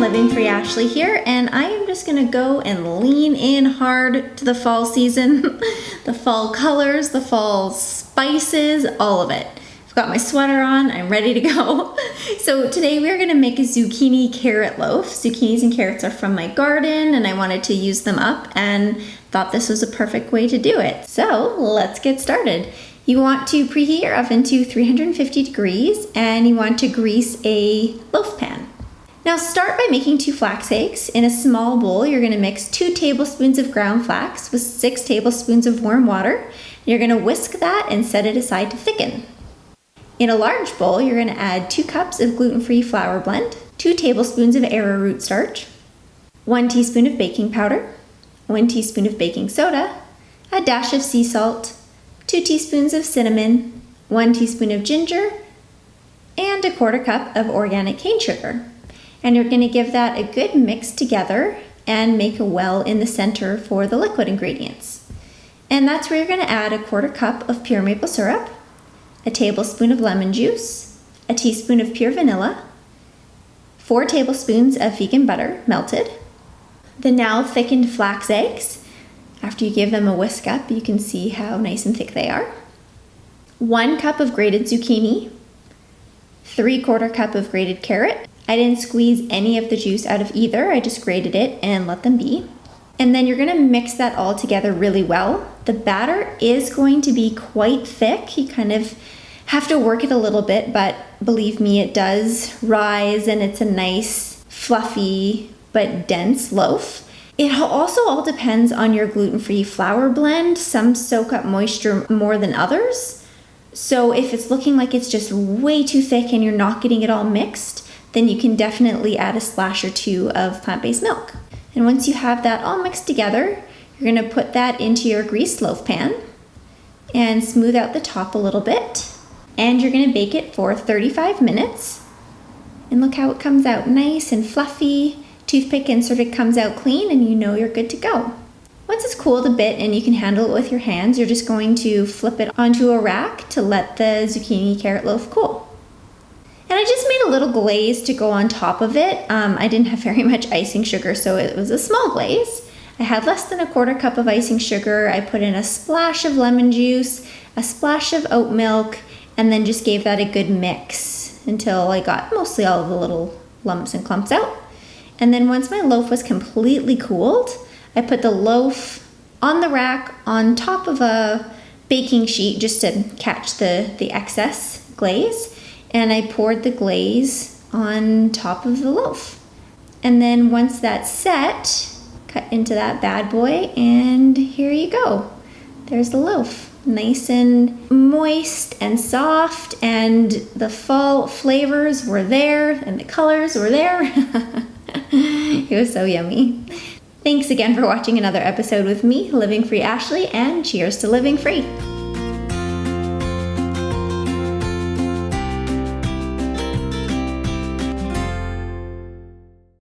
Living Free Ashley here, and I am just gonna go and lean in hard to the fall season, the fall colors, the fall spices, all of it. I've got my sweater on, I'm ready to go. So today we're gonna make a zucchini carrot loaf. Zucchinis and carrots are from my garden and I wanted to use them up and thought this was a perfect way to do it. So let's get started. You want to preheat your oven to 350 degrees and you want to grease a loaf pan. Now start by making 2 flax eggs. In a small bowl, you're gonna mix 2 tablespoons of ground flax with 6 tablespoons of warm water. You're gonna whisk that and set it aside to thicken. In a large bowl, you're gonna add 2 cups of gluten-free flour blend, 2 tablespoons of arrowroot starch, 1 teaspoon of baking powder, 1 teaspoon of baking soda, a dash of sea salt, 2 teaspoons of cinnamon, 1 teaspoon of ginger, and a 1/4 cup of organic cane sugar. And you're gonna give that a good mix together and make a well in the center for the liquid ingredients. And that's where you're gonna add a 1/4 cup of pure maple syrup, a tablespoon of lemon juice, a teaspoon of pure vanilla, 4 tablespoons of vegan butter melted, the now thickened flax eggs. After you give them a whisk up, you can see how nice and thick they are. 1 cup of grated zucchini, 3/4 cup of grated carrot. I didn't squeeze any of the juice out of either, I just grated it and let them be. And then you're gonna mix that all together really well. The batter is going to be quite thick. You kind of have to work it a little bit, but believe me, it does rise and it's a nice, fluffy, but dense loaf. It also all depends on your gluten-free flour blend. Some soak up moisture more than others. So if it's looking like it's just way too thick and you're not getting it all mixed, then you can definitely add a splash or 2 of plant-based milk. And once you have that all mixed together, you're gonna put that into your greased loaf pan and smooth out the top a little bit. And you're gonna bake it for 35 minutes. And look how it comes out nice and fluffy. Toothpick inserted comes out clean and you know you're good to go. Once it's cooled a bit and you can handle it with your hands, you're just going to flip it onto a rack to let the zucchini carrot loaf cool. And I just made a little glaze to go on top of it. I didn't have very much icing sugar, so it was a small glaze. I had less than a 1/4 cup of icing sugar. I put in a splash of lemon juice, a splash of oat milk, and then just gave that a good mix until I got mostly all of the little lumps and clumps out. And then once my loaf was completely cooled, I put the loaf on the rack on top of a baking sheet just to catch the excess glaze. And I poured the glaze on top of the loaf. And then once that's set, cut into that bad boy, and here you go. There's the loaf. Nice and moist and soft, and the fall flavors were there, and the colors were there. It was so yummy. Thanks again for watching another episode with me, Living Free Ashley, and cheers to living free.